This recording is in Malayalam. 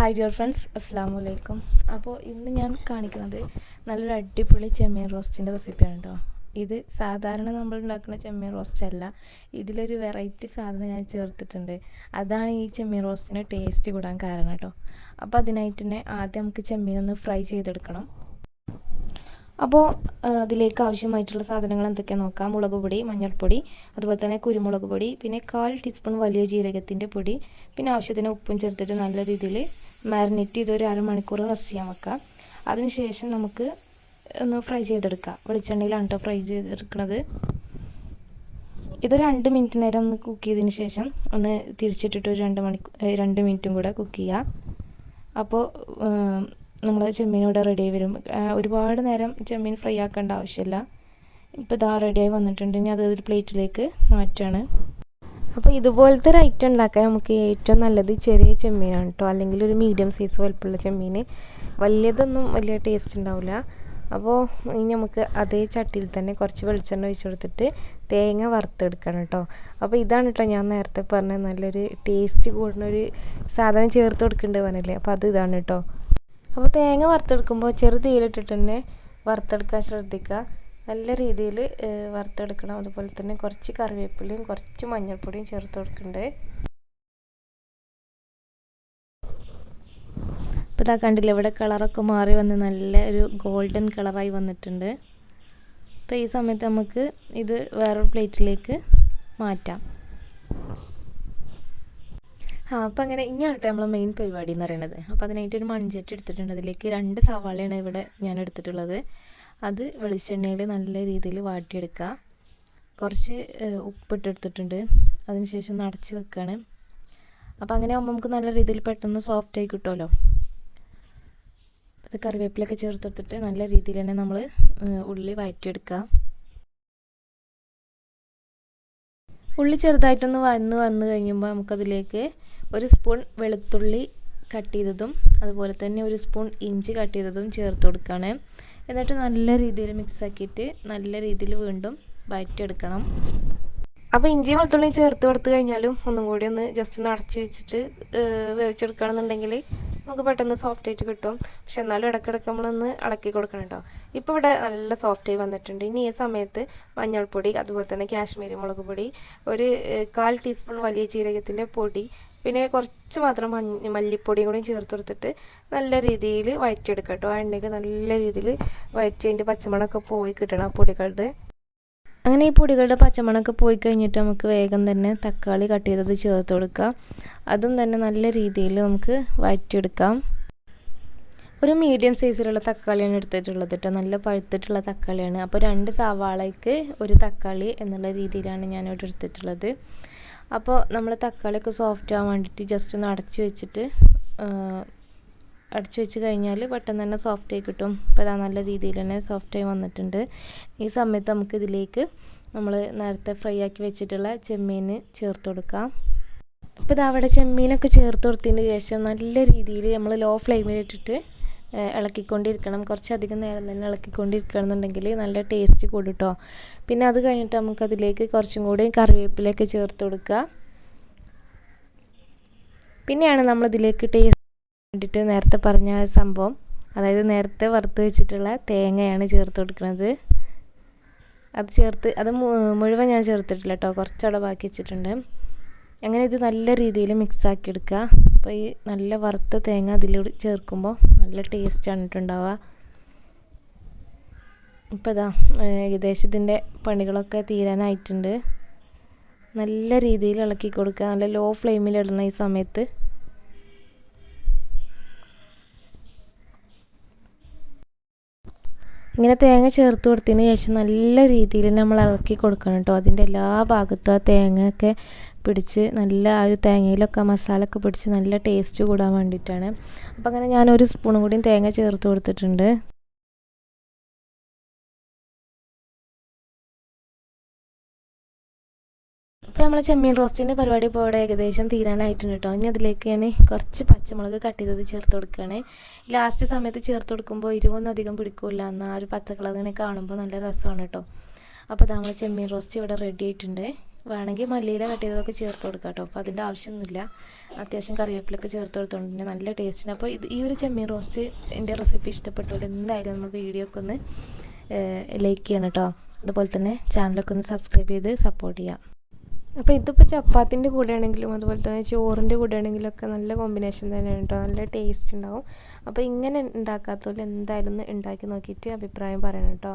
ഹായ് ഡിയർ ഫ്രണ്ട്സ്, അസ്സാം വലൈക്കും. അപ്പോൾ ഇന്ന് ഞാൻ കാണിക്കുന്നത് നല്ലൊരു അടിപൊളി ചെമ്മീൻ റോസ്റ്റിൻ്റെ റെസിപ്പിയാണ് കേട്ടോ. ഇത് സാധാരണ നമ്മൾ ഉണ്ടാക്കുന്ന ചെമ്മീൻ റോസ്റ്റ് അല്ല, ഇതിലൊരു വെറൈറ്റി സാധനം ഞാൻ ചേർത്തിട്ടുണ്ട്. അതാണ് ഈ ചെമ്മീൻ റോസ്റ്റിന് ടേസ്റ്റ് കൂടാൻ കാരണം കേട്ടോ. അപ്പോൾ അതിനായിട്ട് തന്നെ ആദ്യം നമുക്ക് ചെമ്മീനൊന്ന് ഫ്രൈ ചെയ്തെടുക്കണം. അപ്പോൾ അതിലേക്ക് ആവശ്യമായിട്ടുള്ള സാധനങ്ങൾ എന്തൊക്കെയാണെന്ന് നോക്കാം. മുളക് പൊടി, മഞ്ഞൾപ്പൊടി, അതുപോലെ തന്നെ കുരുമുളക് പൊടി, പിന്നെ 1/4 ടീസ്പൂൺ വലിയ ജീരകത്തിൻ്റെ പൊടി, പിന്നെ ആവശ്യത്തിന് ഉപ്പും ചേർത്തിട്ട് നല്ല രീതിയിൽ മാരിനേറ്റ് ചെയ്ത് ഒരു അരമണിക്കൂർ റെസ്റ്റ് ചെയ്യാൻ വെക്കാം. അതിനുശേഷം നമുക്ക് ഒന്ന് ഫ്രൈ ചെയ്തെടുക്കാം. വെളിച്ചെണ്ണയിലാണ് കേട്ടോ ഫ്രൈ ചെയ്തെടുക്കുന്നത്. ഇതൊരു 2 മിനിറ്റ് നേരം ഒന്ന് കുക്ക് ചെയ്തതിന് ശേഷം ഒന്ന് തിരിച്ചിട്ടിട്ട് ഒരു 2 മിനിറ്റും കൂടെ കുക്ക് ചെയ്യുക. അപ്പോൾ നമ്മൾ ചെമ്മീൻ ഇവിടെ റെഡിയായി വരും. ഒരുപാട് നേരം ചെമ്മീൻ ഫ്രൈ ആക്കേണ്ട ആവശ്യമില്ല. ഇപ്പോൾ ഇതാ റെഡിയായി വന്നിട്ടുണ്ട്. ഇനി അത് ഒരു പ്ലേറ്റിലേക്ക് മാറ്റുകയാണ്. അപ്പോൾ ഇതുപോലത്തെ ഒരു ഐറ്റം ഉണ്ടാക്കാൻ നമുക്ക് ഏറ്റവും നല്ലത് ചെറിയ ചെമ്മീനാണ് കേട്ടോ, അല്ലെങ്കിൽ ഒരു മീഡിയം സൈസ് വലുപ്പമുള്ള ചെമ്മീൻ. വലിയതൊന്നും വലിയ ടേസ്റ്റ് ഉണ്ടാവില്ല. അപ്പോൾ ഇനി നമുക്ക് അതേ ചട്ടിയിൽ തന്നെ കുറച്ച് വെളിച്ചെണ്ണ ഒഴിച്ച് കൊടുത്തിട്ട് തേങ്ങ വറുത്തെടുക്കണം കേട്ടോ. അപ്പോൾ ഇതാണ് കേട്ടോ ഞാൻ നേരത്തെ പറഞ്ഞ നല്ലൊരു ടേസ്റ്റ് കൂടുന്നൊരു സാധനം ചേർത്ത് കൊടുക്കേണ്ടത് പറഞ്ഞില്ലേ, അപ്പോൾ അത് ഇതാണ് കേട്ടോ. അപ്പോൾ തേങ്ങ വറുത്തെടുക്കുമ്പോൾ ചെറു തീയിലിട്ടിട്ട് തന്നെ വറുത്തെടുക്കാൻ ശ്രദ്ധിക്കുക. നല്ല രീതിയിൽ വറുത്തെടുക്കണം. അതുപോലെ തന്നെ കുറച്ച് കറിവേപ്പിലയും കുറച്ച് മഞ്ഞൾപ്പൊടിയും ചേർത്ത് കൊടുക്കുന്നുണ്ട്. അപ്പോൾ ഇതാ കണ്ടില്ല, ഇവിടെ കളറൊക്കെ മാറി വന്ന് നല്ല ഒരു ഗോൾഡൻ കളറായി വന്നിട്ടുണ്ട്. അപ്പോൾ ഈ സമയത്ത് നമുക്ക് ഇത് വേറൊരു പ്ലേറ്റിലേക്ക് മാറ്റാം. അപ്പോൾ അങ്ങനെ ഇനിയാണ് കേട്ടോ നമ്മളെ മെയിൻ പരിപാടി എന്ന് പറയുന്നത്. അപ്പോൾ അതിനായിട്ടൊരു മൺചട്ടി എടുത്തിട്ടുണ്ട്. അതിലേക്ക് 2 സവാളയാണ് ഇവിടെ ഞാൻ എടുത്തിട്ടുള്ളത്. അത് വെളിച്ചെണ്ണയിൽ നല്ല രീതിയിൽ വാട്ടിയെടുക്കുക. കുറച്ച് ഉപ്പിട്ടെടുത്തിട്ടുണ്ട്. അതിനുശേഷം ഒന്ന് അടച്ച് വെക്കുകയാണ്. അപ്പോൾ അങ്ങനെ ആകുമ്പോൾ നമുക്ക് നല്ല രീതിയിൽ പെട്ടെന്ന് സോഫ്റ്റായി കിട്ടുമല്ലോ. അത് കറിവേപ്പിലൊക്കെ ചേർത്തെടുത്തിട്ട് നല്ല രീതിയിൽ തന്നെ നമ്മൾ ഉള്ളി വഴറ്റിയെടുക്കുക. ഉള്ളി ചെറുതായിട്ടൊന്ന് വന്ന് കഴിയുമ്പോൾ നമുക്കതിലേക്ക് 1 സ്പൂൺ വെളുത്തുള്ളി കട്ട് ചെയ്തതും അതുപോലെ തന്നെ 1 സ്പൂൺ ഇഞ്ചി കട്ട് ചെയ്തതും ചേർത്ത് കൊടുക്കുകയാണ്. എന്നിട്ട് നല്ല രീതിയിൽ മിക്സ് ആക്കിയിട്ട് നല്ല രീതിയിൽ വീണ്ടും വഴറ്റിയെടുക്കണം. അപ്പോൾ ഇഞ്ചി വെളുത്തുള്ളി ചേർത്ത് കൊടുത്ത് കഴിഞ്ഞാലും ഒന്നും കൂടി ഒന്ന് ജസ്റ്റ് ഒന്ന് അടച്ച് വെച്ചിട്ട് വേവിച്ചെടുക്കുകയാണെന്നുണ്ടെങ്കിൽ നമുക്ക് പെട്ടെന്ന് സോഫ്റ്റായിട്ട് കിട്ടും. പക്ഷെ എന്നാലും ഇടയ്ക്കിടയ്ക്ക് നമ്മളൊന്ന് ഇളക്കി കൊടുക്കണം കേട്ടോ. ഇപ്പോൾ ഇവിടെ നല്ല സോഫ്റ്റായി വന്നിട്ടുണ്ട്. ഇനി ഈ സമയത്ത് മഞ്ഞൾപ്പൊടി, അതുപോലെ തന്നെ കാശ്മീരി മുളക് പൊടി, ഒരു 1/4 ടീസ്പൂൺ വലിയ ജീരകത്തിൻ്റെ പൊടി, പിന്നെ കുറച്ച് മാത്രം മല്ലിപ്പൊടിയും കൂടി ചേർത്ത് കൊടുത്തിട്ട് നല്ല രീതിയിൽ വഴറ്റിയെടുക്കുക കേട്ടോ. ആ എണ്ണയിൽ നല്ല രീതിയിൽ വഴറ്റി അതിൻ്റെ പച്ചമണമൊക്കെ പോയി കിട്ടണം ആ പൊടികളുടെ. അങ്ങനെ ഈ പൊടികളുടെ പച്ചമണമൊക്കെ പോയി കഴിഞ്ഞിട്ട് നമുക്ക് വേഗം തന്നെ തക്കാളി കട്ട് ചെയ്തത് ചേർത്ത് കൊടുക്കുക. അതും തന്നെ നല്ല രീതിയിൽ നമുക്ക് വഴറ്റിയെടുക്കാം. ഒരു മീഡിയം സൈസിലുള്ള തക്കാളിയാണ് എടുത്തിട്ടുള്ളത് കേട്ടോ, നല്ല പഴുത്തിട്ടുള്ള തക്കാളിയാണ്. അപ്പോൾ 2 സവാളയ്ക്ക് 1 തക്കാളി എന്നുള്ള രീതിയിലാണ് ഞാനിവിടെ എടുത്തിട്ടുള്ളത്. അപ്പോൾ നമ്മൾ തക്കാളിയൊക്കെ സോഫ്റ്റ് ആവാൻ വേണ്ടിയിട്ട് ജസ്റ്റ് ഒന്ന് അടച്ച് വെച്ച് കഴിഞ്ഞാൽ പെട്ടെന്ന് തന്നെ സോഫ്റ്റായി കിട്ടും. അപ്പോൾ അതാ നല്ല രീതിയിൽ തന്നെ സോഫ്റ്റായി വന്നിട്ടുണ്ട്. ഈ സമയത്ത് നമുക്ക് ഇതിലേക്ക് നമ്മൾ നേരത്തെ ഫ്രൈ ആക്കി വെച്ചിട്ടുള്ള ചെമ്മീൻ ചേർത്ത് കൊടുക്കാം. അപ്പോൾ ഇത് അവിടെ ചെമ്മീനൊക്കെ ചേർത്ത് കൊടുത്തതിന് ശേഷം നല്ല രീതിയിൽ നമ്മൾ ലോ ഫ്ലെയിമിലിട്ടിട്ട് ഇളക്കിക്കൊണ്ടിരിക്കണം. കുറച്ചധികം നേരം തന്നെ ഇളക്കിക്കൊണ്ടിരിക്കുകയാണെന്നുണ്ടെങ്കിൽ നല്ല ടേസ്റ്റ് കൂടും കേട്ടോ. പിന്നെ അത് കഴിഞ്ഞിട്ട് നമുക്കതിലേക്ക് കുറച്ചും കൂടി കറിവേപ്പിലൊക്കെ ചേർത്ത് കൊടുക്കുക. പിന്നെയാണ് നമ്മളിതിലേക്ക് ടേസ്റ്റ് വേണ്ടിയിട്ട് നേരത്തെ പറഞ്ഞ സംഭവം, അതായത് നേരത്തെ വറുത്ത് വെച്ചിട്ടുള്ള തേങ്ങയാണ് ചേർത്ത് കൊടുക്കുന്നത്. അത് മുഴുവൻ ഞാൻ ചേർത്തിട്ടില്ല കേട്ടോ, കുറച്ചവിടെ ബാക്കി വെച്ചിട്ടുണ്ട്. അങ്ങനെ ഇത് നല്ല രീതിയിൽ മിക്സാക്കി എടുക്കുക. അപ്പോൾ ഈ നല്ല വറുത്ത തേങ്ങ അതിലൂടെ ചേർക്കുമ്പോൾ നല്ല ടേസ്റ്റാണ് ഉണ്ടാവുക. ഇപ്പോൾ ഇതാ ഏകദേശം ഇതിൻ്റെ പണികളൊക്കെ തീരാനായിട്ടുണ്ട്. നല്ല രീതിയിൽ ഇളക്കി കൊടുക്കുക. നല്ല ലോ ഫ്ലെയിമിലിടണം ഈ സമയത്ത്. ഇങ്ങനെ തേങ്ങ ചേർത്ത് കൊടുത്തതിന് ശേഷം നല്ല രീതിയിൽ നമ്മൾ ഇളക്കി കൊടുക്കണം കേട്ടോ. അതിൻ്റെ എല്ലാ ഭാഗത്തും ആ തേങ്ങയൊക്കെ പിടിച്ച് നല്ല ആ ഒരു തേങ്ങയിലൊക്കെ മസാലയൊക്കെ പിടിച്ച് നല്ല ടേസ്റ്റ് കൂടാൻ വേണ്ടിയിട്ടാണ്. അപ്പോൾ അങ്ങനെ ഞാൻ 1 സ്പൂണും കൂടിയും തേങ്ങ ചേർത്ത് കൊടുത്തിട്ടുണ്ട്. അപ്പോൾ നമ്മൾ ചെമ്മീൻ റോസ്റ്റിൻ്റെ പരിപാടി ഇപ്പോൾ ഇവിടെ ഏകദേശം തീരാനായിട്ടുണ്ട് കേട്ടോ. ഇനി അതിലേക്ക് ഞാൻ കുറച്ച് പച്ചമുളക് കട്ട് ചെയ്തത് ചേർത്ത് കൊടുക്കുകയാണ്. ലാസ്റ്റ് സമയത്ത് ചേർത്ത് കൊടുക്കുമ്പോൾ എരിവൊന്നും അധികം പിടിക്കില്ല, എന്നാൽ ആ ഒരു പച്ച കളർ ഇങ്ങനെ കാണുമ്പോൾ നല്ല രസമാണ് കേട്ടോ. അപ്പോൾ നമ്മൾ ചെമ്മീൻ റോസ്റ്റ് ഇവിടെ റെഡി ആയിട്ടുണ്ട്. വേണമെങ്കിൽ മല്ലിയില കട്ട് ചെയ്തതൊക്കെ ചേർത്ത് കൊടുക്കാം കേട്ടോ. അപ്പോൾ അതിൻ്റെ ആവശ്യമൊന്നുമില്ല. അത്യാവശ്യം കറിവേപ്പിലൊക്കെ ചേർത്ത് കൊടുത്തോണ്ട് തന്നെ നല്ല ടേസ്റ്റാണ്. അപ്പോൾ ഈ ഒരു ചെമ്മീൻ റോസ്റ്റ് എൻ്റെ റെസിപ്പി ഇഷ്ടപ്പെട്ടു എന്തായാലും നമ്മൾ വീഡിയോ ഒക്കെ ഒന്ന് ലൈക്ക് ചെയ്യണം കേട്ടോ. അതുപോലെ തന്നെ ചാനലൊക്കെ ഒന്ന് സബ്സ്ക്രൈബ് ചെയ്ത് സപ്പോർട്ട് ചെയ്യാം. അപ്പോൾ ഇതിപ്പോൾ ചപ്പാത്തിൻ്റെ കൂടെ ആണെങ്കിലും അതുപോലെ തന്നെ ചോറിൻ്റെ കൂടെ ആണെങ്കിലുമൊക്കെ നല്ല കോമ്പിനേഷൻ തന്നെയാണ് കേട്ടോ. നല്ല ടേസ്റ്റ് ഉണ്ടാവും. അപ്പോൾ ഇങ്ങനെ ഉണ്ടാക്കാത്തവർ എന്തായാലും ഒന്ന് ഉണ്ടാക്കി നോക്കിയിട്ട് അഭിപ്രായം പറയണം കേട്ടോ.